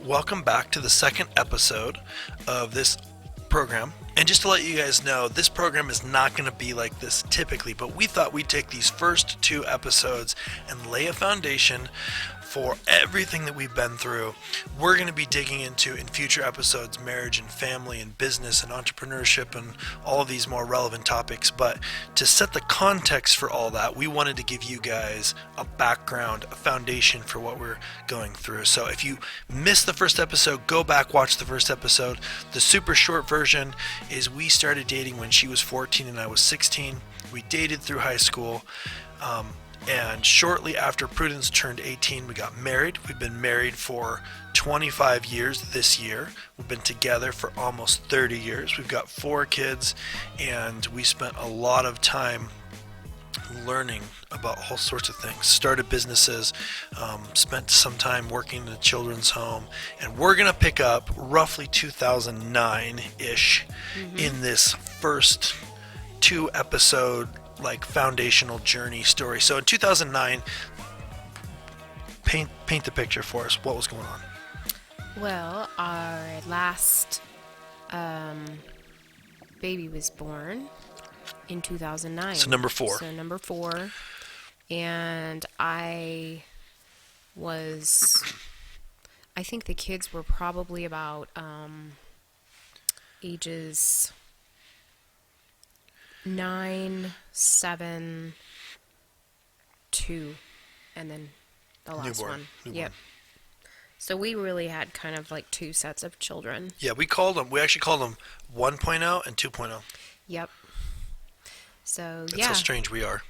Welcome back to the second episode of this program. And just to let you guys know, this program is not going to be like this typically, but we thought we'd take these first two episodes and lay a foundation for everything that we've been through. We're going to be digging into in future episodes marriage and family and business and entrepreneurship and all of these more relevant topics. But to set the context for all that, we wanted to give you guys a background, a foundation for what we're going through. So if you missed the first episode, go back, watch the first episode. The super short version is we started dating when she was 14 and I was 16. We dated through high school. And shortly after Prudence turned 18, we got married. We've been married for 25 years this year. We've been together for almost 30 years. We've got 4 kids, and we spent a lot of time learning about all sorts of things. Started businesses, spent some time working in a children's home, and we're going to pick up roughly 2009-ish in this first 2-episode like foundational journey story. So in 2009, paint the picture for us. What was going on? Well, our last baby was born in 2009. So number 4. And I think the kids were probably about ages 9, 7, 2, and then the last Newborn. one. Yep. So we really had kind of like 2 sets of children. Yeah, we actually called them 1.0 and 2.0. Yep. So, That's how strange we are.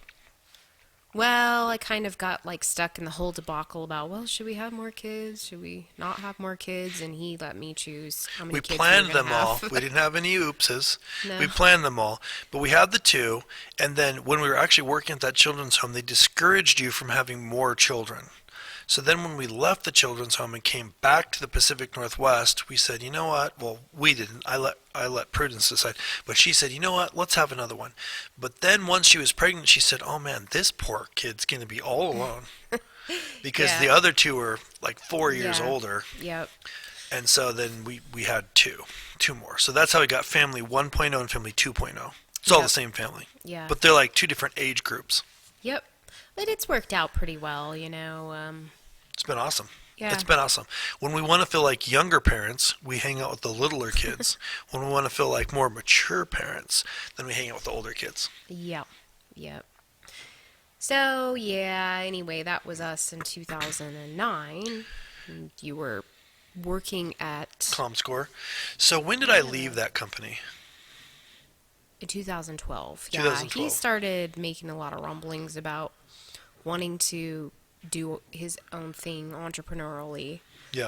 Well, I kind of got like stuck in the whole debacle about, well, should we have more kids? Should we not have more kids? And he let me choose how many kids we planned were gonna them all. have. We didn't have any oopses. No. We planned them all. But we had the 2. And then when we were actually working at that children's home, they discouraged you from having more children. So then when we left the children's home and came back to the Pacific Northwest, we said, you know what? Well, we didn't. I let Prudence decide. But she said, you know what? Let's have another one. But then once she was pregnant, she said, oh man, this poor kid's going to be all alone. Because the other 2 were like 4 years older. Yep. And so then we had 2 more. So that's how we got family 1.0 and family 2.0. It's all the same family. Yeah. But they're like 2 different age groups. Yep. But it's worked out pretty well, you know. It's been awesome. Yeah. It's been awesome. When we want to feel like younger parents, we hang out with the littler kids. When we want to feel like more mature parents, then we hang out with the older kids. Yep. So, anyway, that was us in 2009. You were working at ComScore. So when did I leave that company? In 2012. 2012. He started making a lot of rumblings about wanting to do his own thing entrepreneurially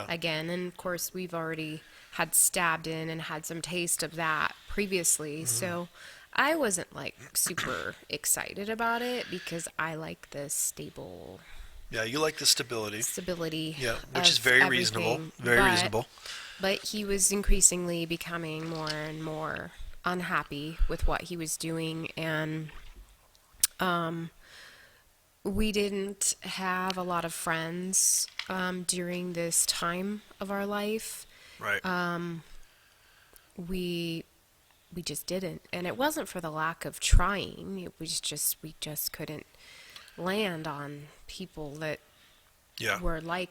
again. And of course, we've already had stabbed in and had some taste of that previously. So I wasn't like super excited about it because I like the stable. Yeah, you like the stability. Yeah, which is very reasonable. Reasonable. But he was increasingly becoming more and more unhappy with what he was doing, and we didn't have a lot of friends during this time of our life. Right. We just didn't, and it wasn't for the lack of trying. It was just we just couldn't land on people that were like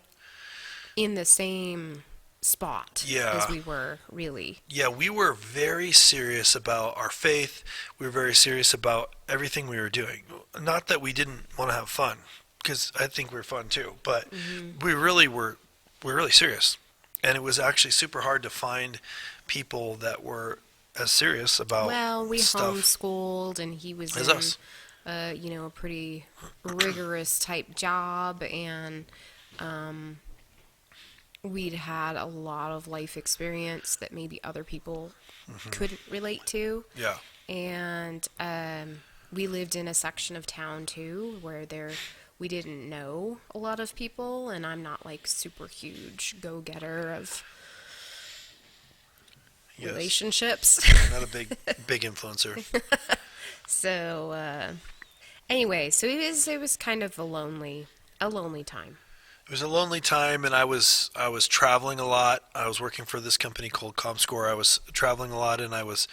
in the same spot as we were, really. Yeah, we were very serious about our faith. We were very serious about everything we were doing. Not that we didn't want to have fun, because I think we were fun too, but we really really serious. And it was actually super hard to find people that were as serious about Well, we stuff homeschooled, and he was as in, us. a pretty rigorous type job, and we'd had a lot of life experience that maybe other people couldn't relate to. Yeah. And we lived in a section of town too where we didn't know a lot of people, and I'm not like super huge go-getter of Yes. relationships. Not a big influencer. So anyway, so it was kind of a lonely time. It was a lonely time, and I was traveling a lot. I was working for this company called ComScore. I was traveling a lot, and I was,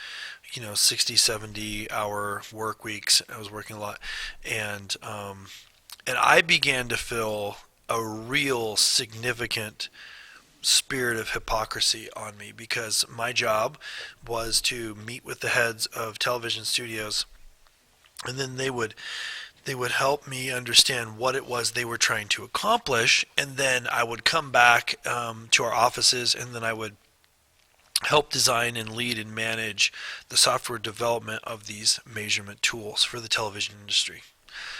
60, 70-hour work weeks. I was working a lot, and I began to feel a real significant spirit of hypocrisy on me, because my job was to meet with the heads of television studios, and then they would help me understand what it was they were trying to accomplish, and then I would come back to our offices, and then I would help design and lead and manage the software development of these measurement tools for the television industry.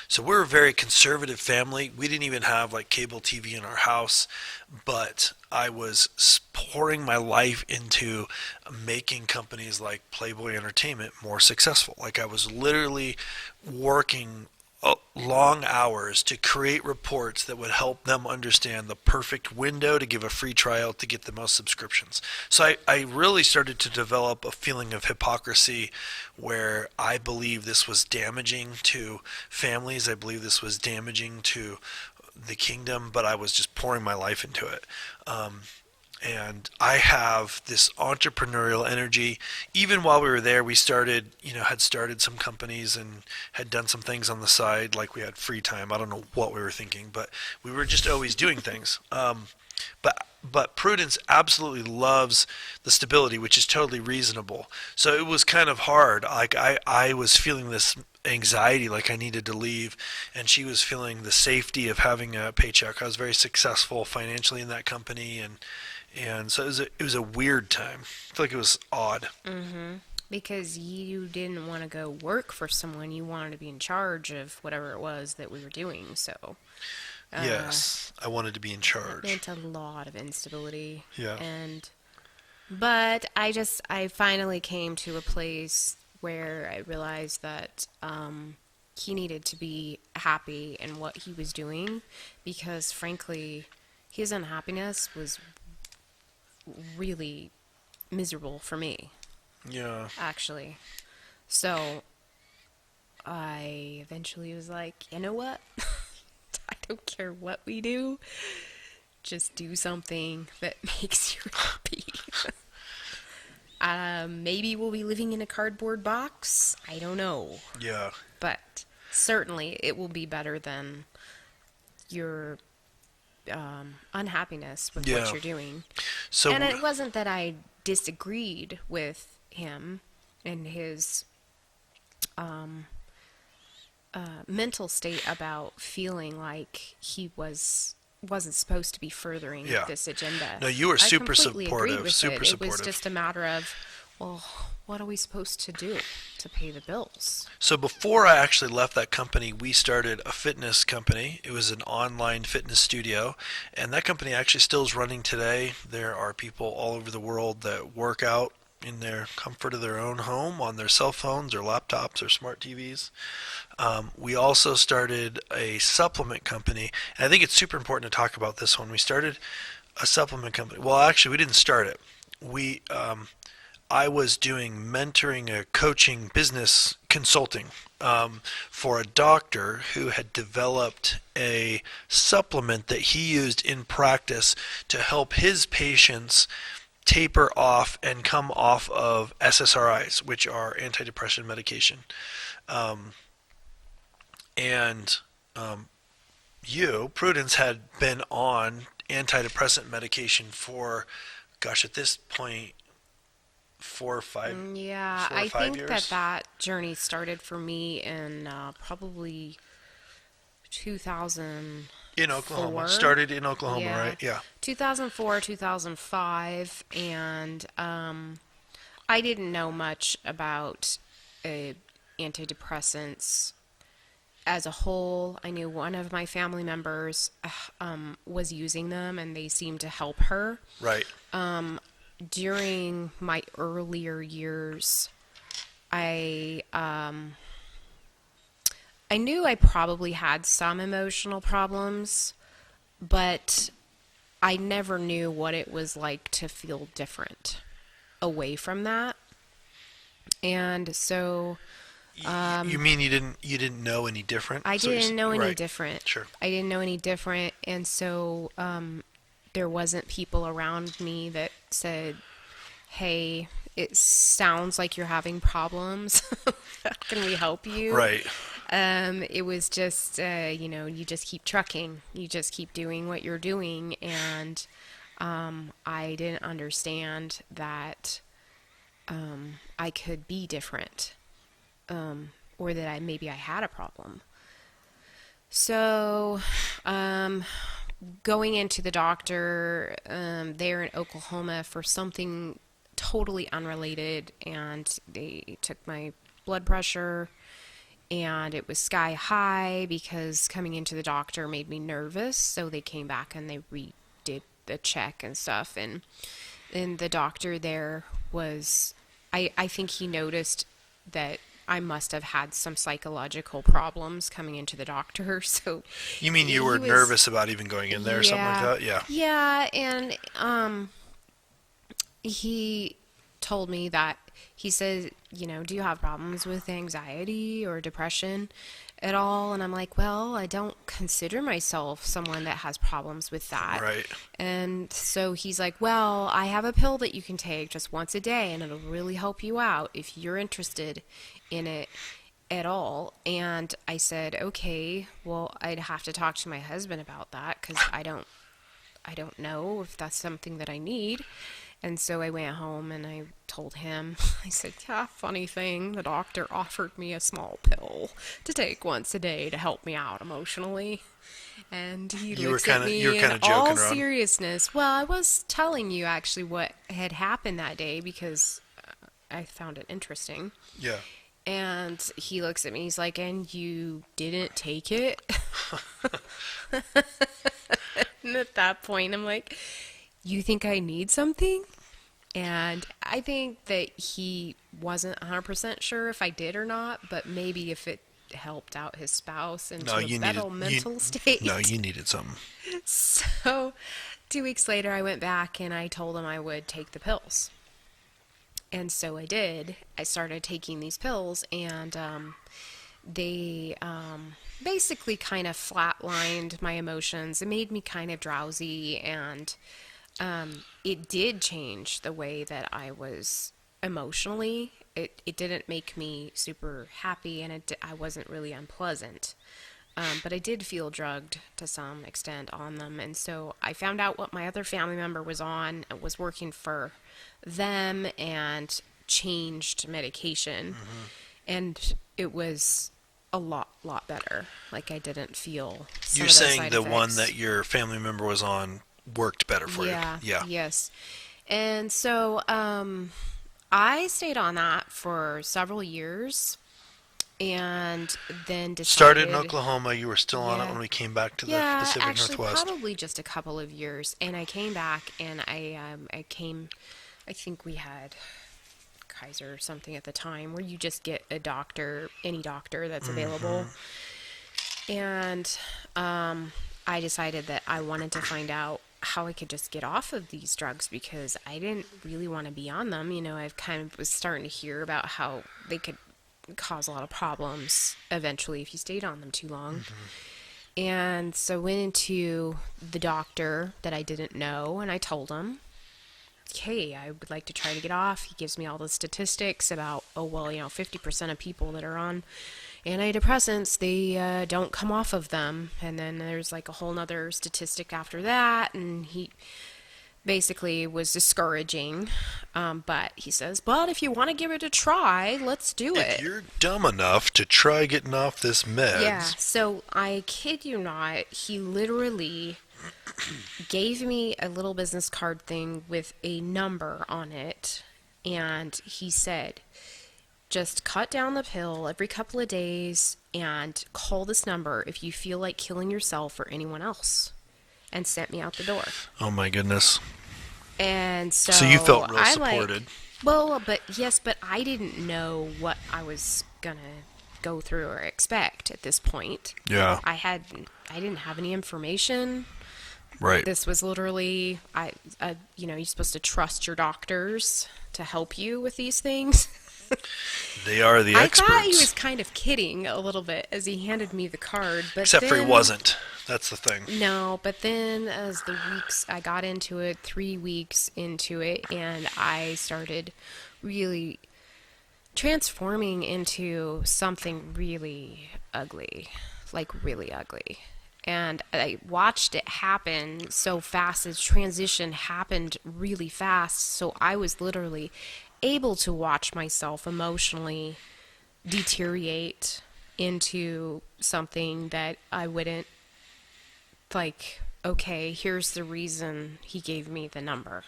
So we're a very conservative family. We didn't even have like cable TV in our house, but I was pouring my life into making companies like Playboy Entertainment more successful. Like, I was literally working long hours to create reports that would help them understand the perfect window to give a free trial to get the most subscriptions. So I really started to develop a feeling of hypocrisy, where I believe this was damaging to families. I believe this was damaging to the kingdom, but I was just pouring my life into it. And I have this entrepreneurial energy. Even while we were there, we had started some companies and had done some things on the side, like we had free time. I don't know what we were thinking, but we were just always doing things. But Prudence absolutely loves the stability, which is totally reasonable. So it was kind of hard. Like, I was feeling this anxiety, like I needed to leave, and she was feeling the safety of having a paycheck. I was very successful financially in that company, and so it was a weird time. I feel like it was odd. Mm-hmm. Because you didn't want to go work for someone. You wanted to be in charge of whatever it was that we were doing. So yes, I wanted to be in charge. It meant a lot of instability. Yeah. But I finally came to a place where I realized that he needed to be happy in what he was doing, because frankly, his unhappiness was really miserable for me. Yeah. Actually. So I eventually was like, you know what? I don't care what we do. Just do something that makes you happy. Maybe we'll be living in a cardboard box. I don't know. Yeah. But certainly it will be better than your unhappiness with what you're doing. So, and it wasn't that I disagreed with him and his mental state about feeling like he wasn't supposed to be furthering this agenda. No, you were super completely agreed supportive. with Super it. supportive. It was just a matter of, well, what are we supposed to do to pay the bills? So before I actually left that company, we started a fitness company. It was an online fitness studio, and that company actually still is running today. There are people all over the world that work out in their comfort of their own home on their cell phones or laptops or smart TVs. We also started a supplement company, and I think it's super important to talk about this one. We started a supplement company. Well, actually, we didn't start it. I was doing mentoring, coaching, business consulting for a doctor who had developed a supplement that he used in practice to help his patients taper off and come off of SSRIs, which are antidepressant medication. Prudence, had been on antidepressant medication for, gosh, at this point, 4 or 5 Yeah, 4 or I 5 think years. that journey started for me in probably 2000. In Oklahoma. 4? Started in Oklahoma, Yeah. right? Yeah. 2004, 2005, and I didn't know much about antidepressants as a whole. I knew one of my family members was using them, and they seemed to help her. Right. During my earlier years, I knew I probably had some emotional problems, but I never knew what it was like to feel different away from that. And so you mean you didn't know any different? I didn't know any right. different. Sure. I didn't know any different, and so there wasn't people around me that said, "Hey, it sounds like you're having problems. Can we help you?" Right. It was just, you just keep trucking. You just keep doing what you're doing, and I didn't understand that I could be different, or that maybe I had a problem. So, going into the doctor there in Oklahoma for something totally unrelated, and they took my blood pressure, and it was sky high because coming into the doctor made me nervous. So they came back and they redid the check and stuff, and the doctor there was, I think he noticed that I must have had some psychological problems coming into the doctor. So you mean you were nervous about even going in there or something like that? Yeah. Yeah, and he told me that, he said, do you have problems with anxiety or depression at all? And I'm like, well, I don't consider myself someone that has problems with that. Right. And so he's like, well, I have a pill that you can take just once a day, and it'll really help you out if you're interested in it at all. And I said, okay, well, I'd have to talk to my husband about that, because I don't know if that's something that I need. And so I went home and I told him, I said, yeah, funny thing, the doctor offered me a small pill to take once a day to help me out emotionally. And he looks at me in all seriousness. Well, I was telling you actually what had happened that day because I found it interesting. Yeah. And he looks at me, he's like, and you didn't take it? And at that point, I'm like, you think I need something? And I think that he wasn't 100% sure if I did or not, but maybe if it helped out his spouse into a better mental state. No, you needed something. So 2 weeks later, I went back and I told him I would take the pills. And so I did. I started taking these pills, and they basically kind of flatlined my emotions. It made me kind of drowsy, and it did change the way that I was emotionally. It didn't make me super happy, and I wasn't really unpleasant. But I did feel drugged to some extent on them. And so I found out what my other family member was on. It was working for them, and changed medication. Mm-hmm. And it was a lot better. Like, I didn't feel some You're of the saying side the effects. one that your family member was on worked better for you. Yeah. Yes. And so I stayed on that for several years, and then decided... Started in Oklahoma. You were still on it when we came back to the Pacific actually, Northwest. Probably just a couple of years. And I came back, and I think we had Kaiser or something at the time, where you just get a doctor, any doctor that's available. And I decided that I wanted to find out how I could just get off of these drugs, because I didn't really want to be on them. I've kind of was starting to hear about how they could cause a lot of problems eventually if you stayed on them too long. And so I went into the doctor that I didn't know, and I told him, hey, I would like to try to get off. He gives me all the statistics about, 50% of people that are on antidepressants, they don't come off of them. And then there's like a whole nother statistic after that, and he basically was discouraging. But he says, but if you want to give it a try, let's do it. If you're dumb enough to try getting off this meds. Yeah, so I kid you not, he literally gave me a little business card thing with a number on it, And he said, just cut down the pill every couple of days and call this number if you feel like killing yourself or anyone else. And sent me out the door. Oh my goodness. And So you felt real supported. But I didn't know what I was gonna go through or expect at this point. Yeah. I didn't have any information. Right. This was literally, you're supposed to trust your doctors to help you with these things. They are the experts. I thought he was kind of kidding a little bit as he handed me the card, but except for he wasn't. That's the thing. No, but then as the weeks I got into it, 3 weeks into it, and I started really transforming into something really ugly, like really ugly. And I watched it happen so fast. The transition happened really fast, so I was literally able to watch myself emotionally deteriorate into something that I wouldn't, like, okay, here's the reason he gave me the number.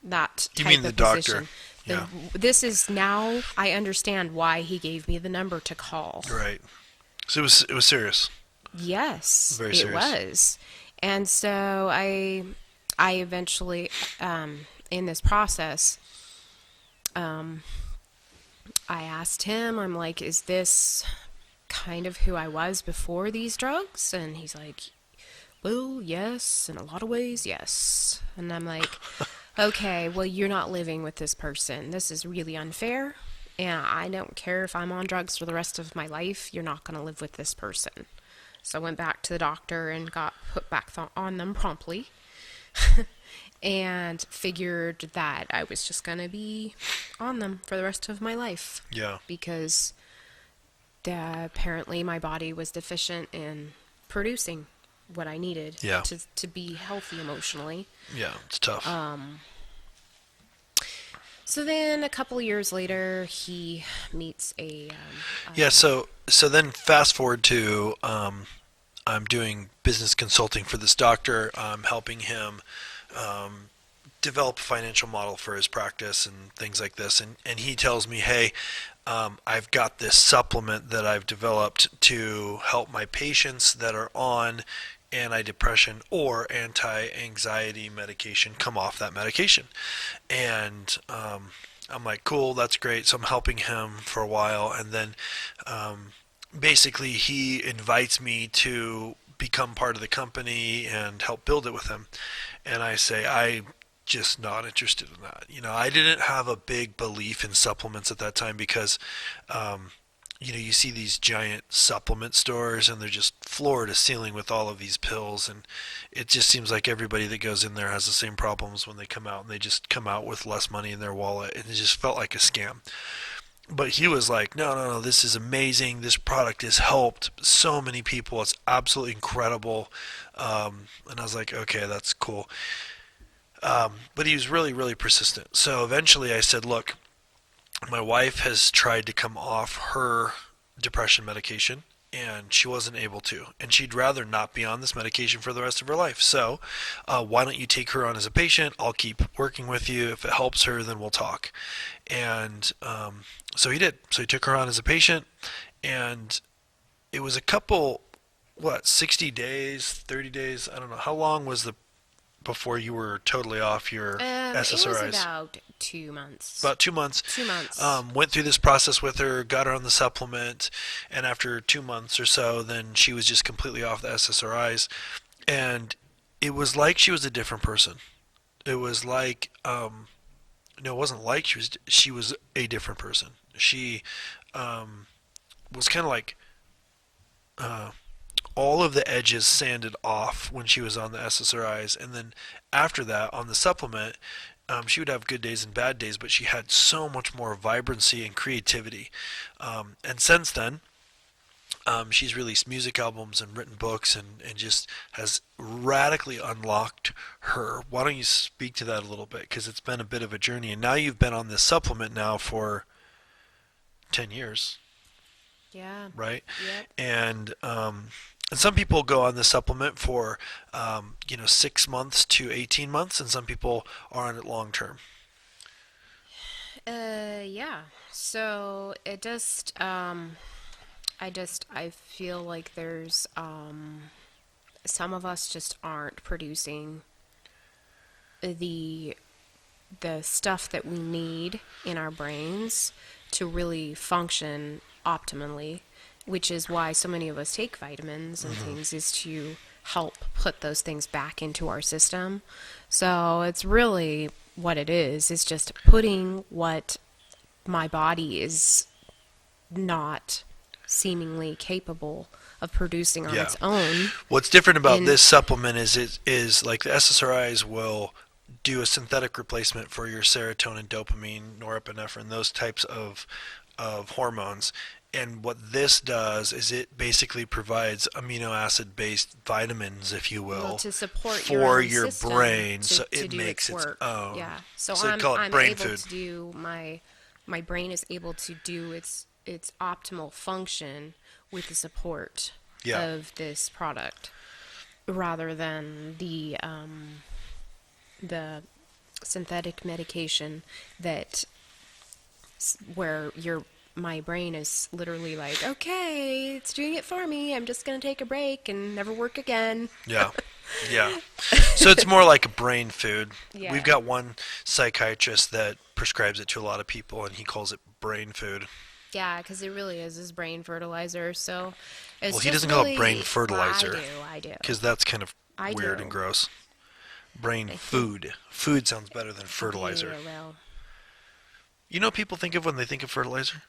That type you mean the of doctor? Position. Yeah. This is now, I understand why he gave me the number to call. Right. So it was serious. Yes, Very it serious. was. And so I eventually, in this process, I asked him, I'm like, is this kind of who I was before these drugs? And he's like, well, yes, in a lot of ways, yes. And I'm like, okay, well, you're not living with this person. This is really unfair. And I don't care if I'm on drugs for the rest of my life. You're not going to live with this person. So I went back to the doctor and got put back on them promptly. And figured that I was just going to be on them for the rest of my life. Yeah. Because apparently my body was deficient in producing what I needed to be healthy emotionally. Yeah, it's tough. So then a couple years later, he meets So then fast forward to I'm doing business consulting for this doctor. I'm helping him develop a financial model for his practice and things like this. And he tells me, hey, I've got this supplement that I've developed to help my patients that are on antidepressant or anti-anxiety medication come off that medication. And I'm like, cool, that's great. So I'm helping him for a while. And then basically he invites me to become part of the company and help build it with him. And I say, I'm just not interested in that. I didn't have a big belief in supplements at that time because, you see these giant supplement stores and they're just floor to ceiling with all of these pills. And it just seems like everybody that goes in there has the same problems when they come out, and they just come out with less money in their wallet. And it just felt like a scam. But he was like, no, this is amazing. This product has helped so many people. It's absolutely incredible. And I was like, okay, that's cool. But he was really, really persistent. So eventually I said, look, my wife has tried to come off her depression medication, and she wasn't able to. And she'd rather not be on this medication for the rest of her life. So why don't you take her on as a patient? I'll keep working with you. If it helps her, then we'll talk. And so he did. So he took her on as a patient, and it was a couple, 60 days, 30 days? I don't know. How long was before you were totally off your SSRIs? It was about 2 months. About 2 months. 2 months. Went through this process with her, got her on the supplement, and after 2 months or so, then she was just completely off the SSRIs. And it was like she was a different person. It was like, no, it wasn't like she was a different person. She was kind of like all of the edges sanded off when she was on the SSRIs, and then after that on the supplement, she would have good days and bad days, but she had so much more vibrancy and creativity. And since then, she's released music albums and written books, and just has radically unlocked her. Why don't you speak to that a little bit? Because it's been a bit of a journey, and now you've been on this supplement now for 10 years. Yeah. Right? Yep. And some people go on the supplement for 6 months to 18 months, and some people are on it long term. Yeah. So it just, I feel like there's, some of us just aren't producing the stuff that we need in our brains to really function optimally, which is why so many of us take vitamins and things, is to help put those things back into our system. So it's really what it is just putting what my body is not seemingly capable of producing on Yeah. its own. What's different about In this supplement is like the SSRIs will do a synthetic replacement for your serotonin, dopamine, norepinephrine, those types of hormones. And what this does is it basically provides amino acid based vitamins, if you well, will, to support your for own your system brain, so to it do makes its its work. own. Yeah. So So they I'm call it I'm brain able food. to do my brain is able to do its optimal function with the support Yeah. of this product rather than the synthetic medication that where my brain is literally like, okay, it's doing it for me. I'm just going to take a break and never work again. Yeah. Yeah. So it's more like a brain food. We've Yeah. got one psychiatrist that prescribes it to a lot of people, and he calls it brain food. Yeah, because it really is his brain fertilizer. So Well, it's he just doesn't call it brain really, well, fertilizer I do. because that's kind of I weird and do. gross. Brain I think, food. Food sounds better than fertilizer. yeah, well, You know what people think of when they think of fertilizer?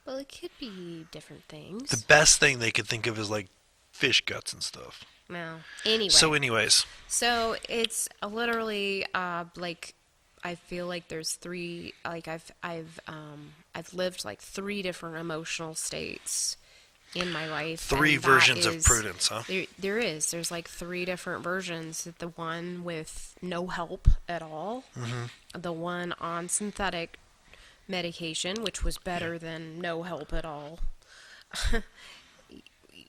well, it could be different The things. best thing they could think of is like fish guts and stuff. Well, anyway. So, anyways, So it's literally like I feel like there's three like I've lived like three different emotional states in my life. three And that versions of is prudence, huh? there's like three different versions. The one with no help at all, the one on synthetic medication, which was better than no help at all,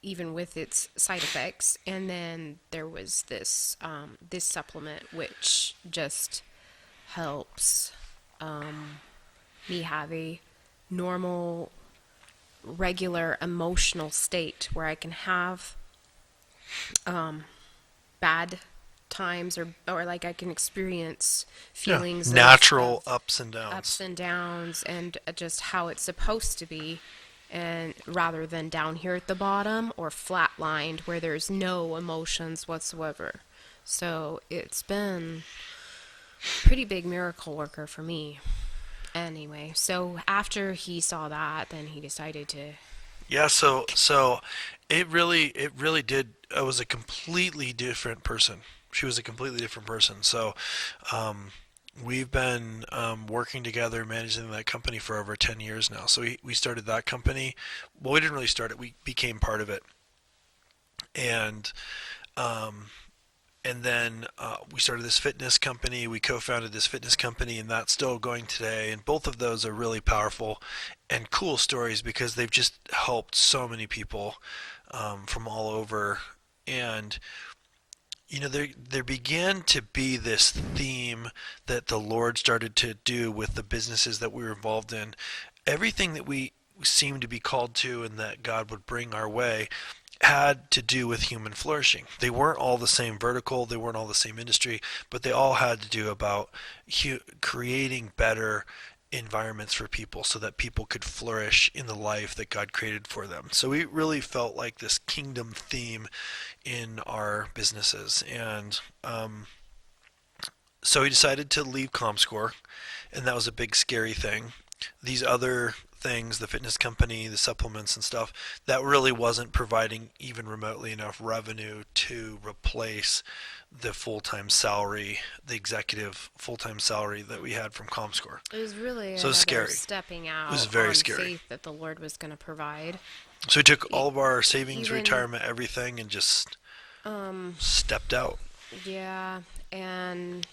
even with its side effects. And then there was this supplement which just helps me have a normal, regular emotional state where I can have bad times or like I can experience feelings Natural of ups and downs. ups and downs and just how it's supposed to be, and rather than down here at the bottom or flatlined where there's no emotions whatsoever. So it's been a pretty big miracle worker for me. Anyway, so after he saw that, then he decided to. Yeah, so it really did. I was a completely different person. She was a completely different person. So, we've been working together, managing that company for over 10 years now. So we started that company. Well, we didn't really start it. We became part of it, and um, and then we started this fitness company. We co-founded this fitness company, and that's still going today. And both of those are really powerful and cool stories because they've just helped so many people from all over. And there began to be this theme that the Lord started to do with the businesses that we were involved in. Everything that we seemed to be called to and that God would bring our way had to do with human flourishing. They weren't all the same vertical, they weren't all the same industry, but they all had to do about creating better environments for people so that people could flourish in the life that God created for them. So we really felt like this kingdom theme in our businesses. And so we decided to leave ComScore, and that was a big scary thing. These other things, the fitness company, the supplements and stuff, that really wasn't providing even remotely enough revenue to replace the full-time salary, the executive full-time salary that we had from ComScore. It was really So it was scary. stepping out It was very on scary. faith that the Lord was going to provide. So we took all of our savings, Even, retirement, everything, and just stepped out. yeah, and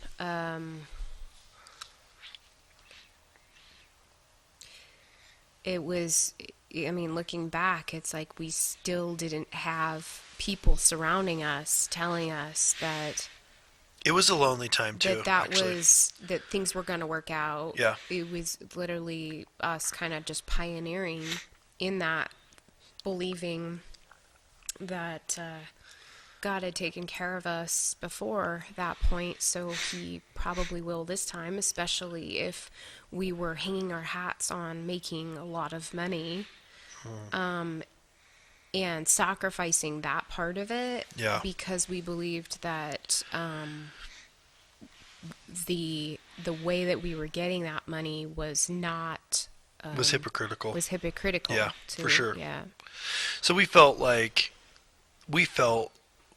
it was, I mean, looking back, it's like we still didn't have people surrounding us telling us that It was a lonely time too. That things were going to work out. Yeah. It was literally us kind of just pioneering in that, believing that God had taken care of us before that point, so he probably will this time, especially if we were hanging our hats on making a lot of money. And sacrificing that part of it, because we believed that the way that we were getting that money was not was hypocritical. Yeah, for sure. Yeah. So we felt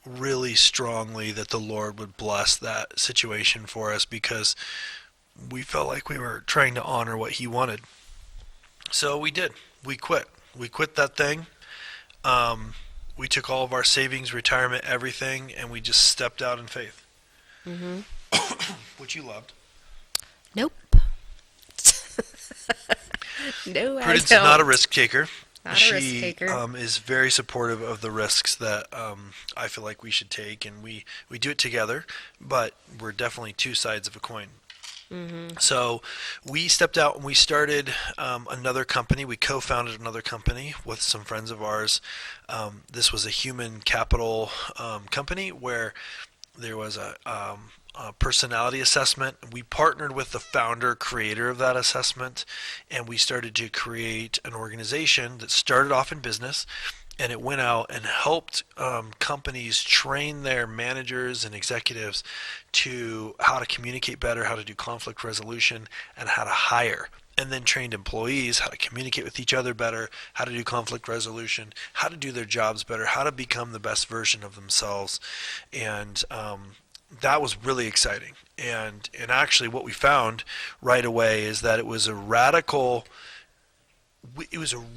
really strongly that the Lord would bless that situation for us, because we felt like we were trying to honor what he wanted. So we did. We quit. We quit that thing. We took all of our savings, retirement, everything, and we just stepped out in faith. Mm-hmm. Which you loved. Nope. No, Prudence is not a risk taker. She is very supportive of the risks that I feel like we should take, and we do it together, but we're definitely two sides of a coin. Mm-hmm. So we stepped out and we started another company. We co-founded another company with some friends of ours. This was a human capital company where there was a personality assessment. We partnered with the founder, creator of that assessment, and we started to create an organization that started off in business, and it went out and helped companies train their managers and executives to how to communicate better, how to do conflict resolution, and how to hire. And then trained employees how to communicate with each other better, how to do conflict resolution, how to do their jobs better, how to become the best version of themselves. And that was really exciting. And actually what we found right away is that it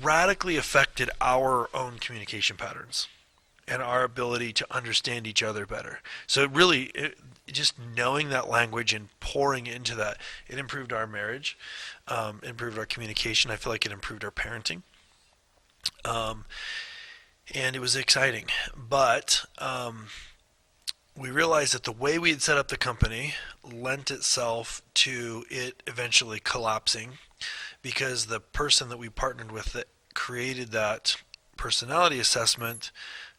radically affected our own communication patterns and our ability to understand each other better. So just knowing that language and pouring into that, it improved our marriage, improved our communication. I feel like it improved our parenting. And it was exciting. But we realized that the way we had set up the company lent itself to it eventually collapsing, because the person that we partnered with that created that personality assessment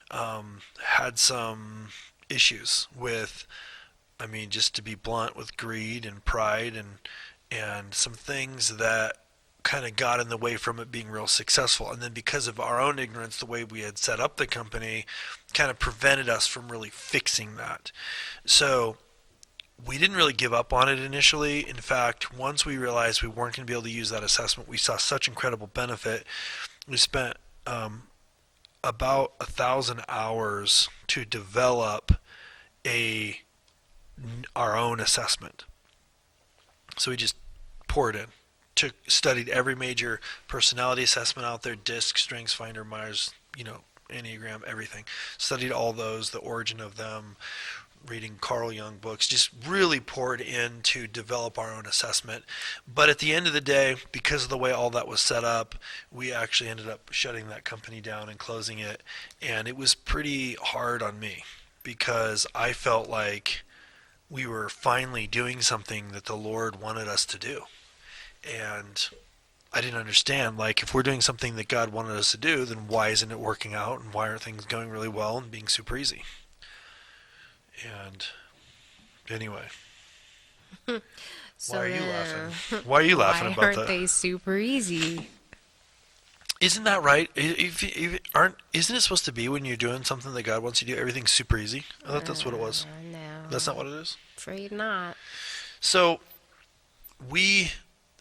had some issues with, just to be blunt, with greed and pride and some things that kind of got in the way from it being real successful. And then because of our own ignorance, the way we had set up the company kind of prevented us from really fixing that. So we didn't really give up on it initially. In fact, once we realized we weren't going to be able to use that assessment, we saw such incredible benefit. We spent about 1,000 hours to develop our own assessment. So we just poured in. Studied every major personality assessment out there: DISC, StrengthsFinder, Myers, Enneagram, everything. Studied all those, the origin of them, reading Carl Jung books, just really poured in to develop our own assessment. But at the end of the day, because of the way all that was set up, we actually ended up shutting that company down and closing it. And it was pretty hard on me, because I felt like we were finally doing something that the Lord wanted us to do. And I didn't understand, if we're doing something that God wanted us to do, then why isn't it working out, and why are things going really well and being super easy? And anyway, So why are you laughing? Why are you laughing about that? Why aren't they super easy? Isn't that right? Isn't it supposed to be, when you're doing something that God wants you to do, everything's super easy? I thought that's what it was. No. That's not what it is? Afraid not. So we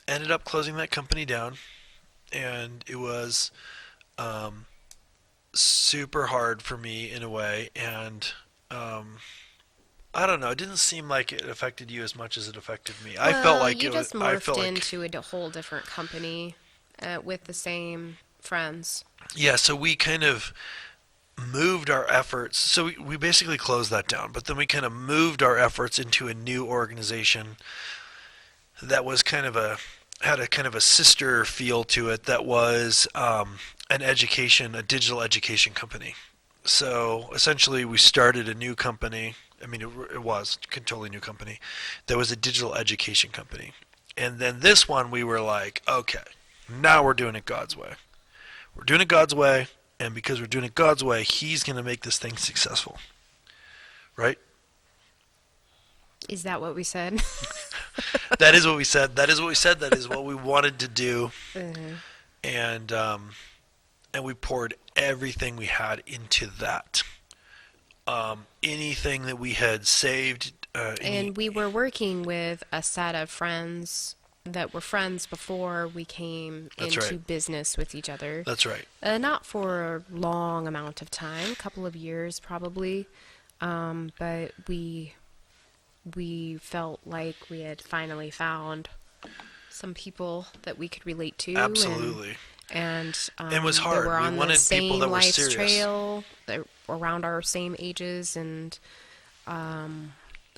ended up closing that company down, and it was super hard for me in a way, and I don't know, it didn't seem like it affected you as much as it affected me. I felt like you just morphed into a whole different company with the same friends. Yeah, so we kind of moved our efforts. So we basically closed that down, but then we kind of moved our efforts into a new organization that was had a sister feel to it, that was a digital education company. So essentially we started a new company, I mean, it was a totally new company. That was a digital education company. And then this one, we were like, okay, now we're doing it God's way. We're doing it God's way, and because we're doing it God's way, He's going to make this thing successful. Right? Is that what we said? That is what we said. That is what we said. That is what we wanted to do. Mm-hmm. And we poured everything we had into that. Anything that we had saved. And we were working with a set of friends that were friends before we came into business with each other. That's right. Not for a long amount of time, a couple of years probably, but we felt like we had finally found some people that we could relate to. Absolutely. And it was hard. That were on we wanted the same people that were life's serious. trail, that were around our same ages, and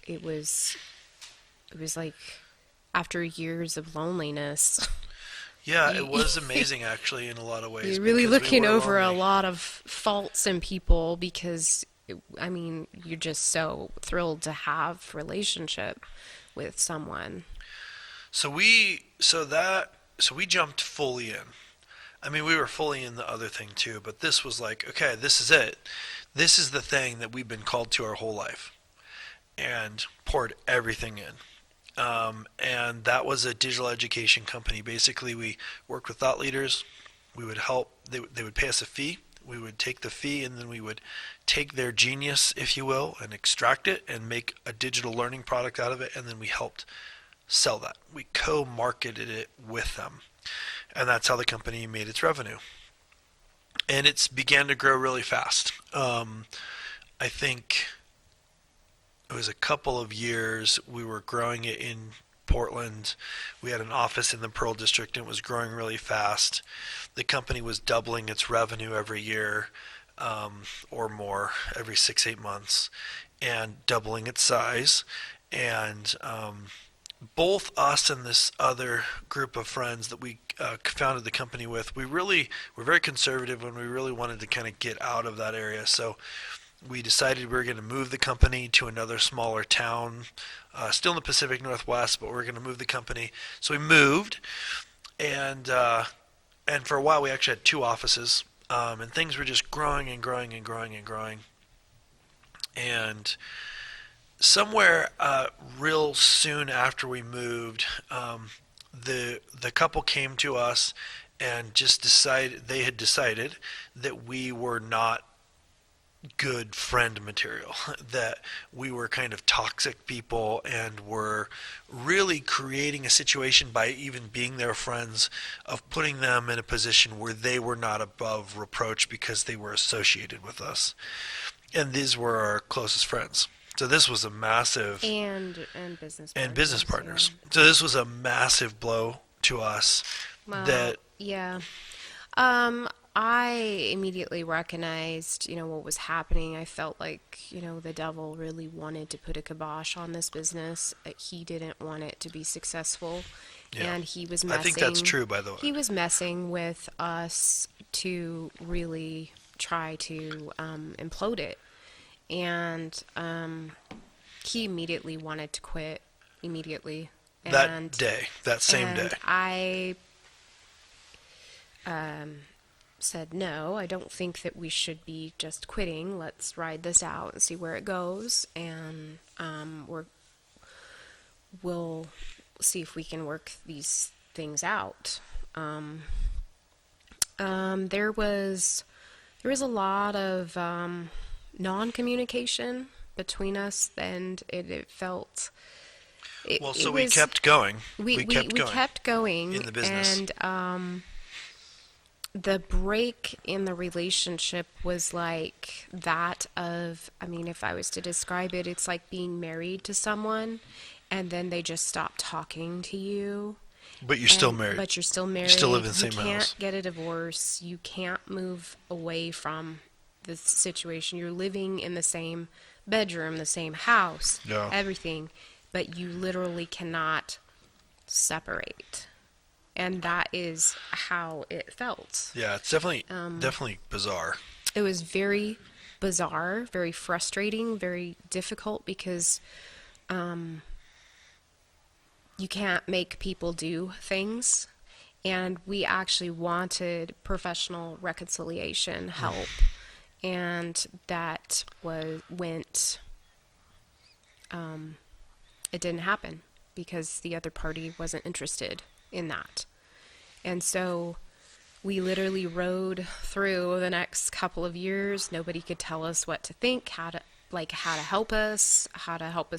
it was like after years of loneliness. Yeah, it was amazing actually in a lot of ways. You're really looking over a lot of faults in people because, you're just so thrilled to have relationship with someone. So we jumped fully in. I mean, we were fully in the other thing too, but this was like, okay, this is it. This is the thing that we've been called to our whole life, and poured everything in. And that was a digital education company. Basically, we worked with thought leaders. We would help. They would pay us a fee. We would take the fee, and then we would take their genius, if you will, and extract it and make a digital learning product out of it. And then we helped sell that. We co-marketed it with them. And that's how the company made its revenue. And it's began to grow really fast. I think it was a couple of years we were growing it in Portland. We had an office in the Pearl District, and it was growing really fast. The company was doubling its revenue every year, or more, every 6-8 months, and doubling its size. And both us and this other group of friends that we founded the company with, we really were very conservative when we really wanted to kind of get out of that area. So we decided we were going to move the company to another smaller town, still in the Pacific Northwest, but we were going to move the company. So we moved, and for a while we actually had 2 offices, and things were just growing and growing and growing and growing. And somewhere real soon after we moved, the couple came to us and just they had decided that we were not good friend material, that we were kind of toxic people and were really creating a situation by even being their friends of putting them in a position where they were not above reproach because they were associated with us. And these were our closest friends. So this was a massive and business partners. Yeah. So this was a massive blow to us. Well, yeah. I immediately recognized, what was happening. I felt like, the devil really wanted to put a kibosh on this business. He didn't want it to be successful. Yeah. And he was messing. I think that's true, by the way. He was messing with us to really try to implode it. And he immediately wanted to quit immediately. That same day. I said, no, I don't think that we should be just quitting. Let's ride this out and see where it goes. And we'll see if we can work these things out. There was a lot of non-communication between us, and it felt... we kept going. We kept going in the business. And the break in the relationship was like that of, if I was to describe it, it's like being married to someone and then they just stop talking to you. But you're still married. But you're still married. You still live in the same house. You can't get a divorce. You can't move away from this situation. You're living in the same bedroom, the same house, everything, but you literally cannot separate. And that is how it felt. Yeah, it's definitely bizarre. It was very bizarre, very frustrating, very difficult because you can't make people do things. And we actually wanted professional reconciliation help. And that it didn't happen because the other party wasn't interested in that. And so we literally rode through the next couple of years. Nobody could tell us what to think, how to help us,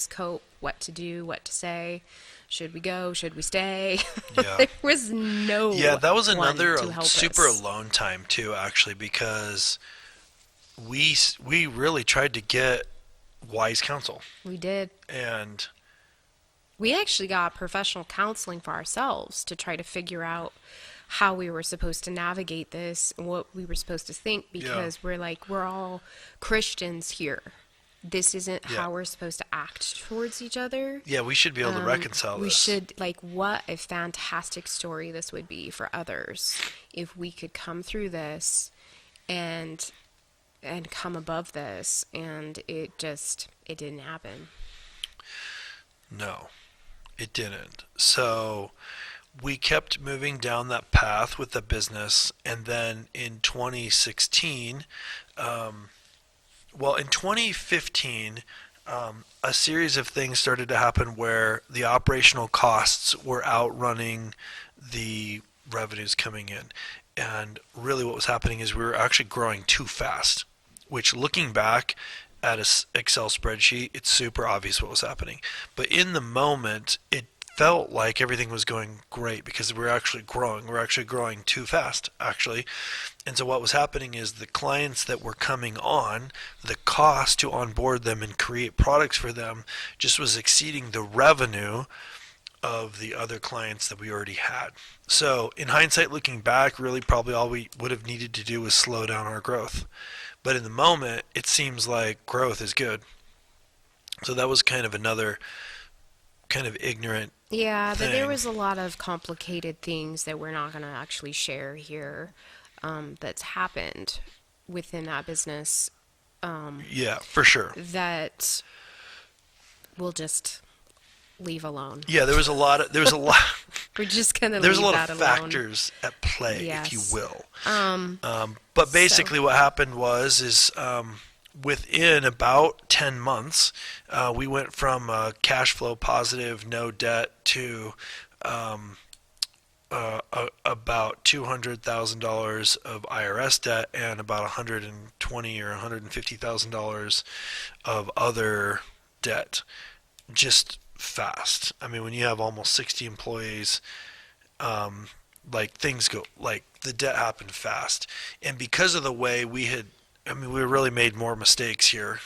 cope, what to do, what to say. Should we go? Should we stay? Yeah. There was no. Yeah, that was another super us. alone time too, actually, because we really tried to get wise counsel. We did. And we actually got professional counseling for ourselves to try to figure out how we were supposed to navigate this and what we were supposed to think, because we're all Christians here. This isn't how we're supposed to act towards each other. Yeah, we should be able to reconcile this. We should, what a fantastic story this would be for others if we could come through this and come above this, and it didn't happen. No, it didn't. So we kept moving down that path with the business, and then in 2016, in 2015, a series of things started to happen where the operational costs were outrunning the revenues coming in. And really what was happening is we were actually growing too fast, which, looking back at an Excel spreadsheet, it's super obvious what was happening. But in the moment, it felt like everything was going great because we're actually growing. We're actually growing too fast, actually. And so what was happening is the clients that were coming on, the cost to onboard them and create products for them just was exceeding the revenue of the other clients that we already had. So in hindsight, looking back, really probably all we would have needed to do was slow down our growth. But in the moment, it seems like growth is good. So that was kind of another kind of ignorant thing. But there was a lot of complicated things that we're not going to actually share here that's happened within that business. Yeah, for sure. That we'll just leave alone. Yeah, there was a lot. We're just gonna. There's leave a lot that of alone. factors at play, Yes. if you will. But basically, what happened was within about 10 months, we went from cash flow positive, no debt, to about $200,000 of IRS debt and about $120,000 or $150,000 of other debt. Just fast. I mean, when you have almost 60 employees, things go, the debt happened fast. And because of the way we really made more mistakes here,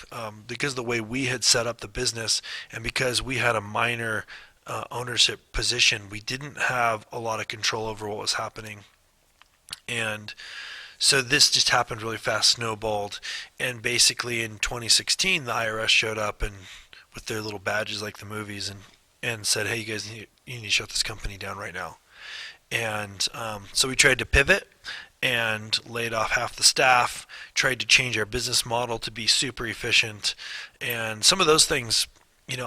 because of the way we had set up the business, and because we had a minor ownership position, we didn't have a lot of control over what was happening. And so this just happened really fast, snowballed. And basically in 2016, the IRS showed up and with their little badges like the movies and said, hey, you guys you need to shut this company down right now. And so we tried to pivot and laid off half the staff, tried to change our business model to be super efficient. And some of those things,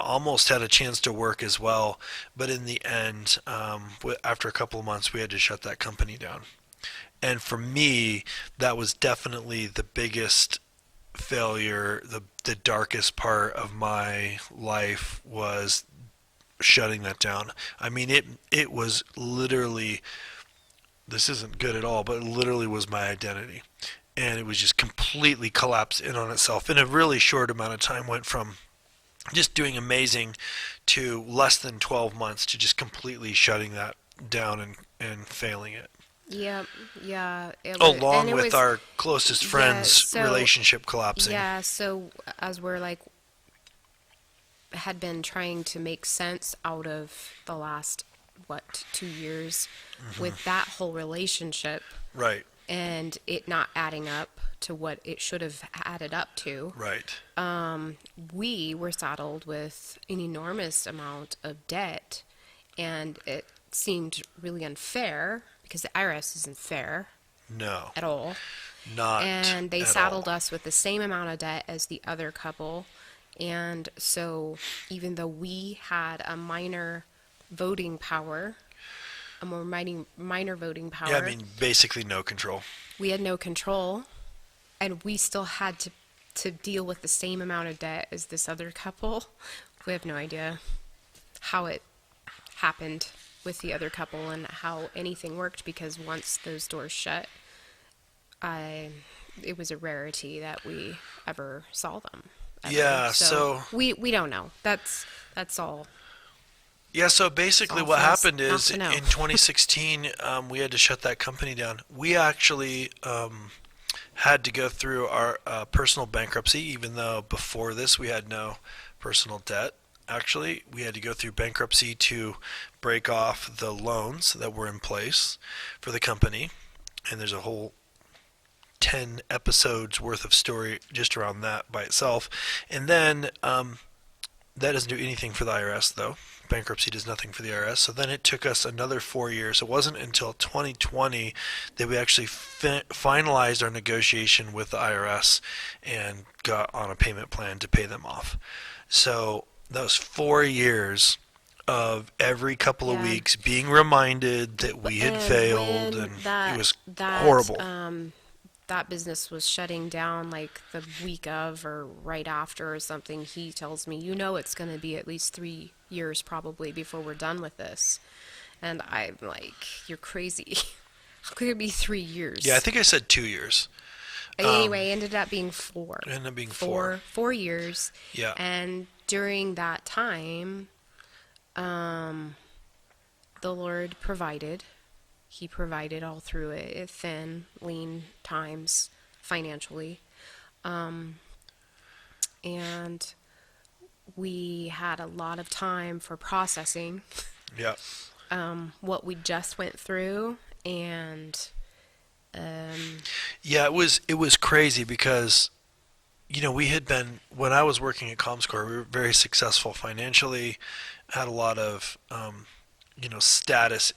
almost had a chance to work as well. But in the end, after a couple of months, we had to shut that company down. And for me, that was definitely the biggest failure, the darkest part of my life was shutting that down. I mean, it was literally, this isn't good at all, but it literally was my identity. And it was just completely collapsed in on itself in a really short amount of time. Went from just doing amazing to less than 12 months to just completely shutting that down and failing it. Yeah. Along with our closest friends' relationship collapsing. Yeah, so as we're had been trying to make sense out of the last 2 years with that whole relationship, right, and it not adding up to what it should have added up to, right, we were saddled with an enormous amount of debt, and it seemed really unfair because the IRS isn't fair, no, at all. Not And they at saddled all. us with the same amount of debt as the other couple. And so even though we had a minor voting power, a more minor voting Yeah, I power, mean, basically no control. we had no control, and we still had to deal with the same amount of debt as this other couple. We have no idea how it happened with the other couple and how anything worked, because once those doors shut, it was a rarity that we ever saw them. Ever. Yeah, So so we don't know. That's all. yeah, so It's basically all what for us happened not is to know. in 2016, we had to shut that company down. We actually had to go through our personal bankruptcy, even though before this we had no personal debt. Actually, we had to go through bankruptcy to break off the loans that were in place for the company. And there's a whole 10 episodes worth of story just around that by itself. And then that doesn't do anything for the IRS, though. Bankruptcy does nothing for the IRS. So then it took us another 4 years. It wasn't until 2020 that we actually finalized our negotiation with the IRS and got on a payment plan to pay them off. So that was 4 years of every couple of Yeah. weeks being reminded that we had And failed, when and that it was that horrible. that business was shutting down like the week of or right after or something, he tells me, it's going to be at least 3 years probably before we're done with this. And I'm like, you're crazy. How could it be 3 years? Yeah, I think I said 2 years. Anyway, it ended up being four. It ended up being four. 4 years. Yeah. And during that time, the Lord provided. He provided all through it, thin, lean times financially. And we had a lot of time for processing Yeah. what we just went through. And Yeah, it was crazy because we had been, when I was working at Comscore, we were very successful financially, had a lot of status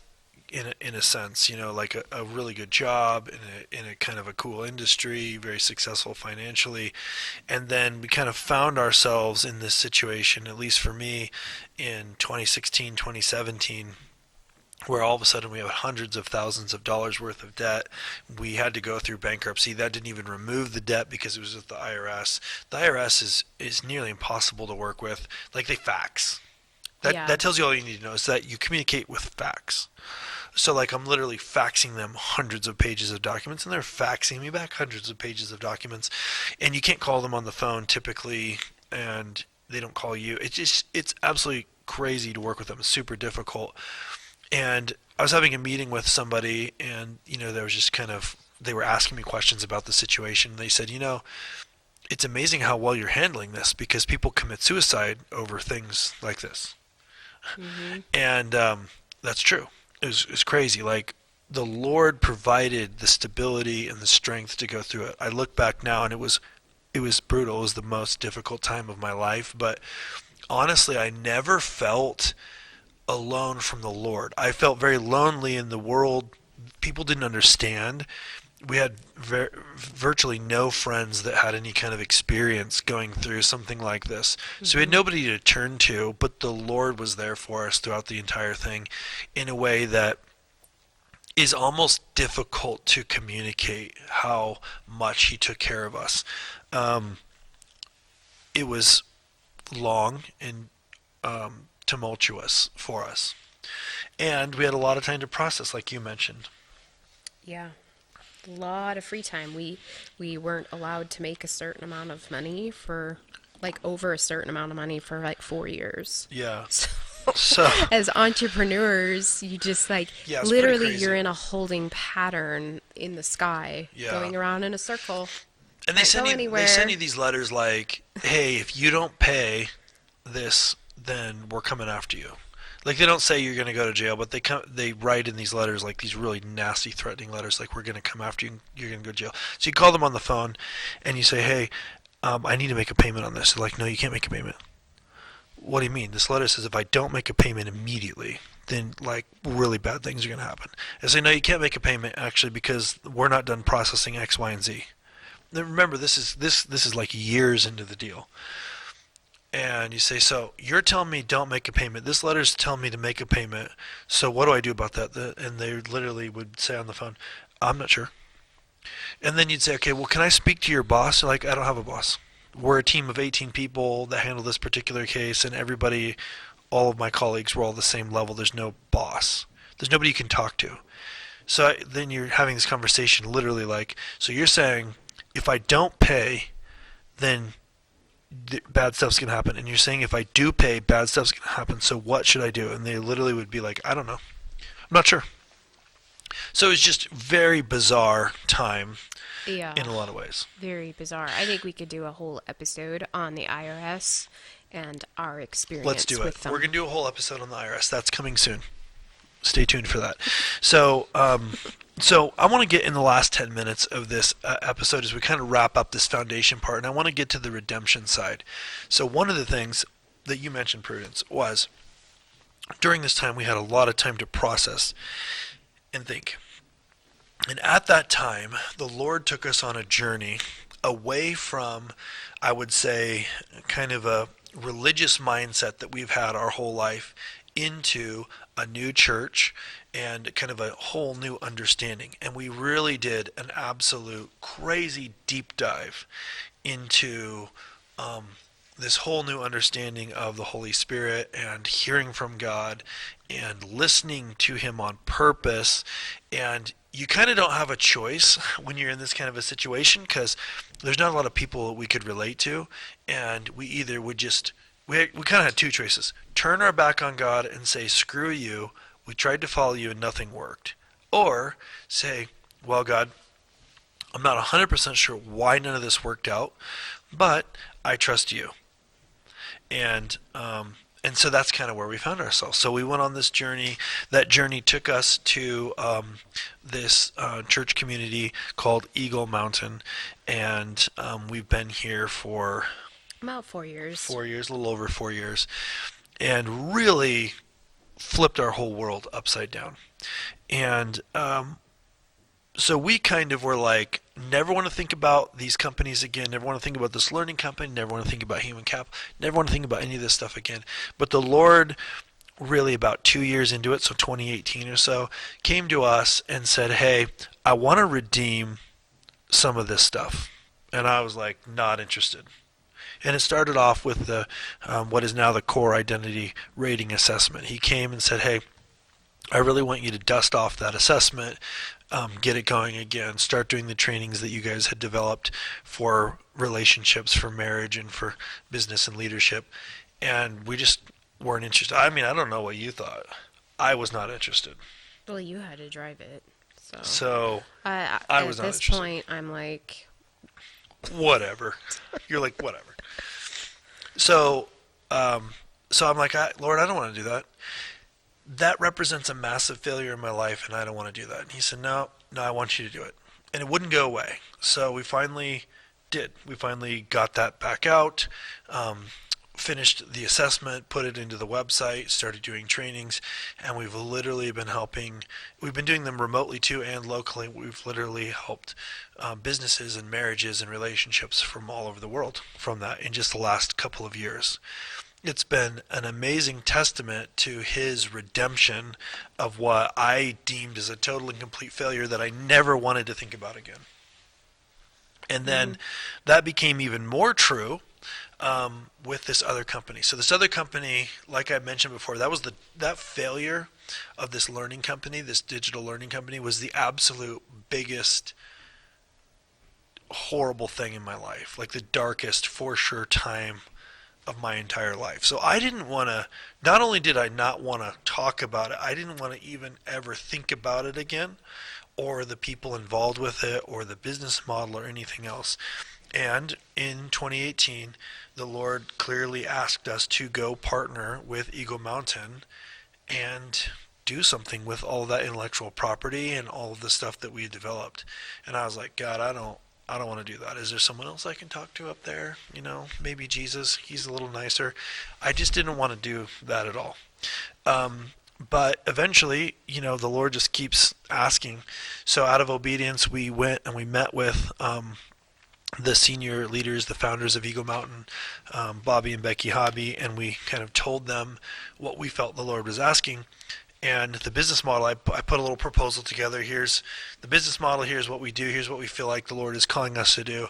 in a sense, like a really good job in a kind of a cool industry, very successful financially. And then we kind of found ourselves in this situation, at least for me, in 2016, 2017, where all of a sudden we have hundreds of thousands of dollars worth of debt. We had to go through bankruptcy. That didn't even remove the debt because it was with the IRS. The IRS is nearly impossible to work with. Like, they fax. That tells you all you need to know, is that you communicate with fax. So like, I'm literally faxing them hundreds of pages of documents, and they're faxing me back hundreds of pages of documents. And you can't call them on the phone typically, and they don't call you. It's absolutely crazy to work with them. It's super difficult. And I was having a meeting with somebody, and there was just they were asking me questions about the situation. They said, it's amazing how well you're handling this, because people commit suicide over things like this. Mm-hmm. And that's true. It was crazy. Like, the Lord provided the stability and the strength to go through it. I look back now, and it was brutal. It was the most difficult time of my life. But honestly, I never felt alone from the Lord. I felt very lonely in the world. People didn't understand. We had virtually no friends that had any kind of experience going through something like this. Mm-hmm. So we had nobody to turn to, but the Lord was there for us throughout the entire thing in a way that is almost difficult to communicate how much He took care of us. It was long and tumultuous for us. And we had a lot of time to process, like you mentioned. yeah, a lot of free time. We weren't allowed to make a certain amount of money for over a certain amount of money for 4 years. Yeah. So as entrepreneurs, you just yeah, literally you're in a holding pattern in the sky, Yeah. going around in a circle. And they Can't go send anywhere. you these letters like, hey, if you don't pay this, then we're coming after you. Like, they don't say you're going to go to jail, but they write in these letters, like, these really nasty, threatening letters, like, we're going to come after you, you're going to go to jail. So you call them on the phone, and you say, hey, I need to make a payment on this. They're like, no, you can't make a payment. what do you mean? This letter says if I don't make a payment immediately, then like really bad things are going to happen. I say, no, you can't make a payment actually because we're not done processing X, Y, and Z. Now, remember, this is like years into the deal. And you say, so you're telling me don't make a payment. This letter's telling me to make a payment. So what do I do about that? And they literally would say on the phone, I'm not sure. And then you'd say, okay, well, can I speak to your boss? They're like, I don't have a boss. We're a team of 18 people that handle this particular case, and everybody, all of my colleagues were all the same level. There's no boss. There's nobody you can talk to. So then you're having this conversation literally like, so you're saying if I don't pay, then bad stuff's going to happen. And you're saying if I do pay, bad stuff's going to happen. So what should I do? And they literally would be like, I don't know. I'm not sure. So it's just very bizarre time Yeah. in a lot of ways. Very bizarre. I think we could do a whole episode on the IRS and our experience Let's do with it. them. We're going to do a whole episode on the IRS. That's coming soon. Stay tuned for that. So I want to get in the last 10 minutes of this episode as we kind of wrap up this foundation part, and I want to get to the redemption side. So one of the things that you mentioned, Prudence, was during this time we had a lot of time to process and think. And at that time, the Lord took us on a journey away from, I would say, kind of a religious mindset that we've had our whole life into a new church and kind of a whole new understanding. And we really did an absolute crazy deep dive into this whole new understanding of the Holy Spirit and hearing from God and listening to Him on purpose. And you kind of don't have a choice when you're in this kind of a situation because there's not a lot of people we could relate to. And we either would just, we kind of had two choices. Turn our back on God and say, screw you. We tried to follow you and nothing worked. Or say, well, God, I'm not 100% sure why none of this worked out, but I trust you. And so that's kind of where we found ourselves. So we went on this journey. That journey took us to this church community called Eagle Mountain, and we've been here for about 4 years. 4 years, a little over 4 years, and really flipped our whole world upside down. And so we kind of were like, never want to think about these companies again, never want to think about this learning company, never want to think about human capital, never want to think about any of this stuff again. But the Lord, really about 2 years into it, so 2018 or so, came to us and said, hey, I want to redeem some of this stuff. And I was like, not interested. And it started off with the what is now the core identity rating assessment. He came and said, hey, I really want you to dust off that assessment, get it going again, start doing the trainings that you guys had developed for relationships, for marriage, and for business and leadership. And we just weren't interested. I mean, I don't know what you thought. I was not interested. Well, you had to drive it. So I was not interested. At this point, I'm like, whatever. You're like, whatever. So I'm like, Lord, I don't want to do that. That represents a massive failure in my life, and I don't want to do that. And he said, no, I want you to do it. And it wouldn't go away. So we finally did. We finally got that back out, finished the assessment, put it into the website, started doing trainings, and we've literally been helping. We've been doing them remotely too and locally. We've literally helped businesses and marriages and relationships from all over the world from that in just the last couple of years. It's been an amazing testament to His redemption of what I deemed as a total and complete failure that I never wanted to think about again. And then that became even more true with this other company. So this other company, like I mentioned before, that failure of this learning company, this digital learning company, was the absolute biggest horrible thing in my life, like the darkest for sure time of my entire life. So I didn't want to, not only did I not want to talk about it, I didn't want to even ever think about it again, or the people involved with it, or the business model, or anything else. And in 2018, the Lord clearly asked us to go partner with Eagle Mountain and do something with all of that intellectual property and all of the stuff that we had developed. And I was like, God, I don't want to do that. Is there someone else I can talk to up there? Maybe Jesus. He's a little nicer. I just didn't want to do that at all. But eventually, the Lord just keeps asking. So out of obedience, we went and we met with the senior leaders, the founders of Eagle Mountain, Bobby and Becky Hobby, and we kind of told them what we felt the Lord was asking. And the business model, I put a little proposal together. Here's the business model. Here's what we do. Here's what we feel like the Lord is calling us to do.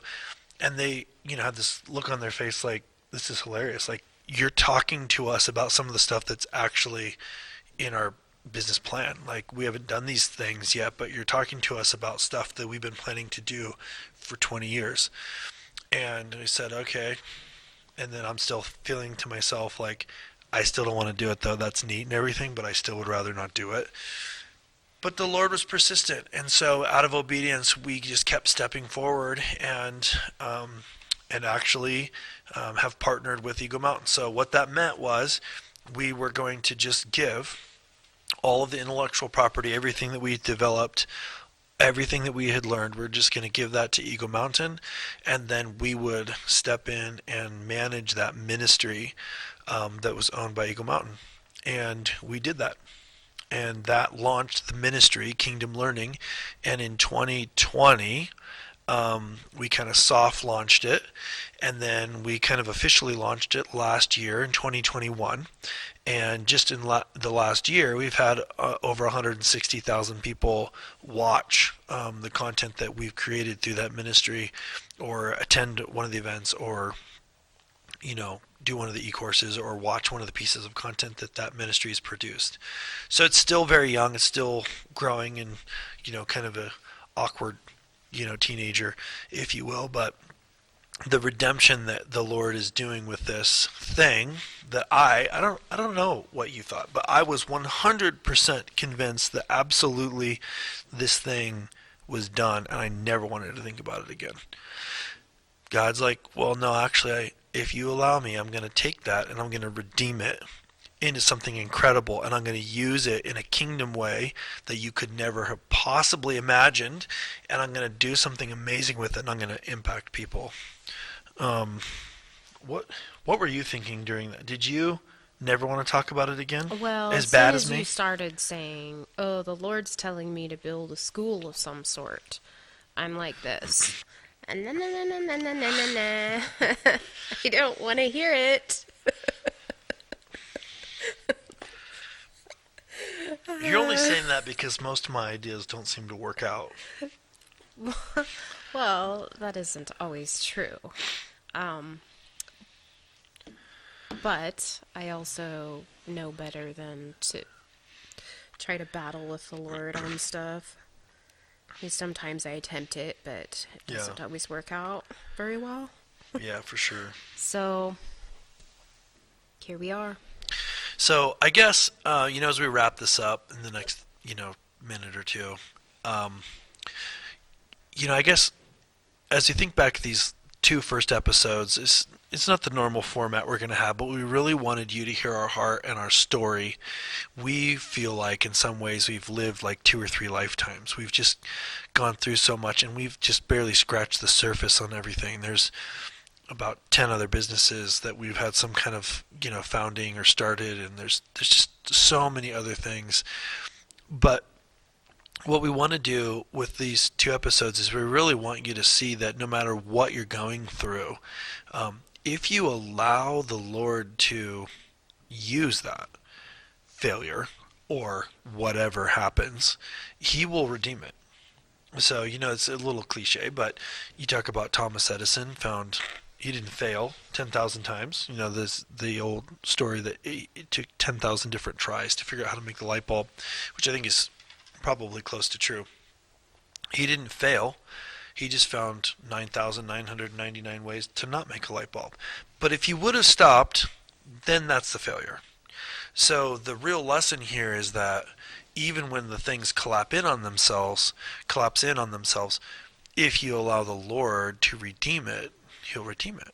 And they, had this look on their face like, this is hilarious. Like, you're talking to us about some of the stuff that's actually in our business plan. Like, we haven't done these things yet, but you're talking to us about stuff that we've been planning to do for 20 years. And we said, okay. And then I'm still feeling to myself like, I still don't want to do it though. That's neat and everything, but I still would rather not do it. But the Lord was persistent. And so out of obedience, we just kept stepping forward and actually have partnered with Eagle Mountain. So what that meant was we were going to just give all of the intellectual property, everything that we developed, everything that we had learned, we're just going to give that to Eagle Mountain, and then we would step in and manage that ministry that was owned by Eagle Mountain. And we did that. And that launched the ministry, Kingdom Learning. And in 2020, we kind of soft launched it. And then we kind of officially launched it last year in 2021. And just in the last year, we've had over 160,000 people watch the content that we've created through that ministry, or attend one of the events, or do one of the e-courses, or watch one of the pieces of content that ministry has produced. So it's still very young. It's still growing, and kind of a awkward teenager, if you will. But the redemption that the Lord is doing with this thing, that I don't know what you thought, but I was 100% convinced that absolutely this thing was done, and I never wanted to think about it again. God's like, well, no, actually, if you allow me, I'm going to take that and I'm going to redeem it into something incredible, and I'm going to use it in a kingdom way that you could never have possibly imagined, and I'm going to do something amazing with it, and I'm going to impact people. What were you thinking during that? Did you never want to talk about it again? Well, as bad as me? You started saying, "Oh, the Lord's telling me to build a school of some sort," I'm like this. Na, na, na, na, na, na, na, na. I don't want to hear it. You're only saying that because most of my ideas don't seem to work out. Well, that isn't always true. But I also know better than to try to battle with the Lord on stuff. Sometimes I attempt it, but it doesn't always work out very well. Yeah, for sure. So, here we are. So, I guess, as we wrap this up in the next, minute or two, I guess as you think back these two first episodes, it's not the normal format we're going to have, but we really wanted you to hear our heart and our story. We feel like in some ways we've lived like 2 or 3 lifetimes. We've just gone through so much, and we've just barely scratched the surface on everything. There's about 10 other businesses that we've had some kind of, founding or started, and there's just so many other things. But what we want to do with these 2 episodes is we really want you to see that no matter what you're going through, if you allow the Lord to use that failure or whatever happens, He will redeem it. So, it's a little cliche, but you talk about Thomas Edison he didn't fail 10,000 times. The old story that it took 10,000 different tries to figure out how to make the light bulb, which I think is probably close to true. He didn't fail. He just found 9,999 ways to not make a light bulb. But if he would have stopped, then that's the failure. So the real lesson here is that even when the things collapse in on themselves, if you allow the Lord to redeem it, He'll redeem it.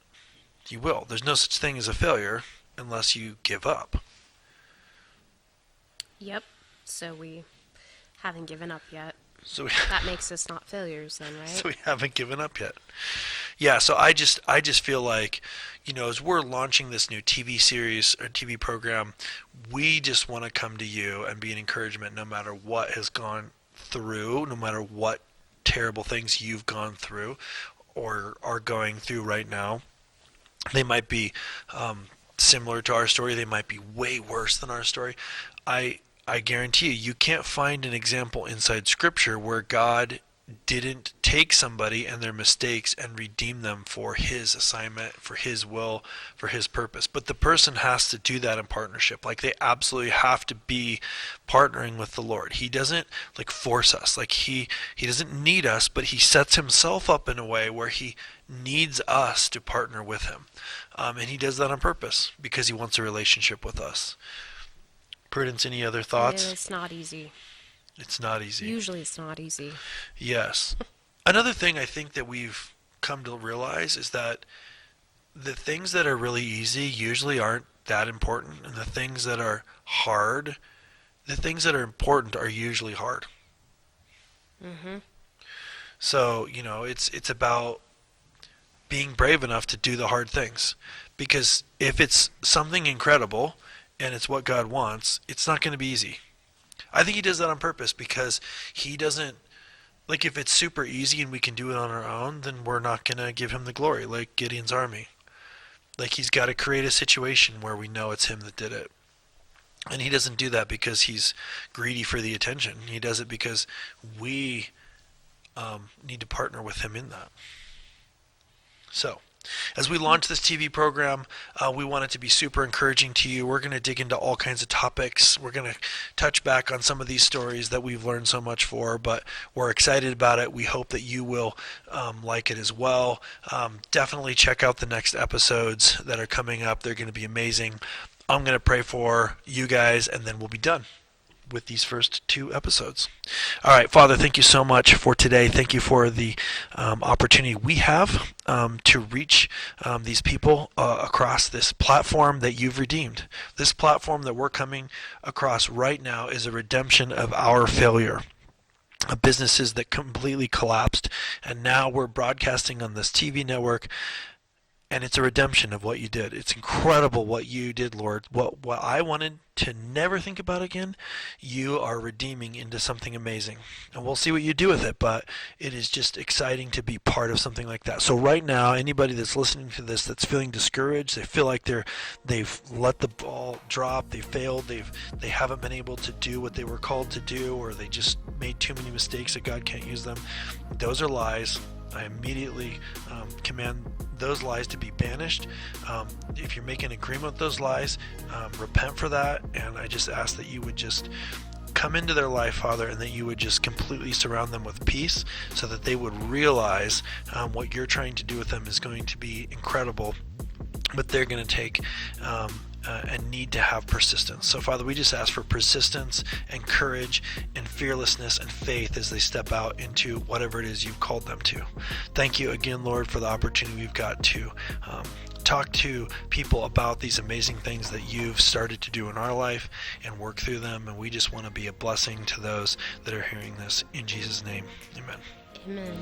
He will. There's no such thing as a failure unless you give up. Yep. So we haven't given up yet. So that makes us not failures then, right? So we haven't given up yet. Yeah, so I just feel like, as we're launching this new TV series or TV program, we just want to come to you and be an encouragement no matter what has gone through, no matter what terrible things you've gone through or are going through right now. They might be similar to our story. They might be way worse than our story. I guarantee you can't find an example inside Scripture where God didn't take somebody and their mistakes and redeem them for his assignment, for his will, for his purpose. But the person has to do that in partnership. Like, they absolutely have to be partnering with the Lord. He doesn't force us. He doesn't need us, but he sets himself up in a way where he needs us to partner with him. And he does that on purpose because he wants a relationship with us. Prudence, any other thoughts? It's not easy. It's not easy. Usually it's not easy. Yes. Another thing I think that we've come to realize is that the things that are really easy usually aren't that important, and the things that are hard, the things that are important are usually hard. Mm-hmm. So, it's about being brave enough to do the hard things. Because if it's something incredible and it's what God wants, it's not going to be easy. I think he does that on purpose because he doesn't, if it's super easy and we can do it on our own, then we're not going to give him the glory, like Gideon's army. He's got to create a situation where we know it's him that did it. And he doesn't do that because he's greedy for the attention. He does it because we need to partner with him in that. So, as we launch this TV program, we want it to be super encouraging to you. We're going to dig into all kinds of topics. We're going to touch back on some of these stories that we've learned so much for, but we're excited about it. We hope that you will like it as well. Definitely check out the next episodes that are coming up. They're going to be amazing. I'm going to pray for you guys, and then we'll be done with these first 2 episodes. All right, Father, thank you so much for today. Thank you for the opportunity we have to reach these people across this platform that you've redeemed. This platform that we're coming across right now is a redemption of our failure. Businesses that completely collapsed, and now we're broadcasting on this TV network. And it's a redemption of what you did. It's incredible what you did, Lord. What I wanted to never think about again, you are redeeming into something amazing. And we'll see what you do with it, but it is just exciting to be part of something like that. So right now, anybody that's listening to this that's feeling discouraged, they feel like they've let the ball drop, they failed, they haven't been able to do what they were called to do, or they just made too many mistakes that God can't use them. Those are lies. I immediately command those lies to be banished. If you're making an agreement with those lies, repent for that, and I just ask that you would just come into their life, Father, and that you would just completely surround them with peace so that they would realize what you're trying to do with them is going to be incredible, but they're going to take and need to have persistence. So, Father, we just ask for persistence and courage and fearlessness and faith as they step out into whatever it is you've called them to. Thank you again, Lord, for the opportunity we've got to talk to people about these amazing things that you've started to do in our life and work through them. And we just want to be a blessing to those that are hearing this. In Jesus' name, amen. Amen.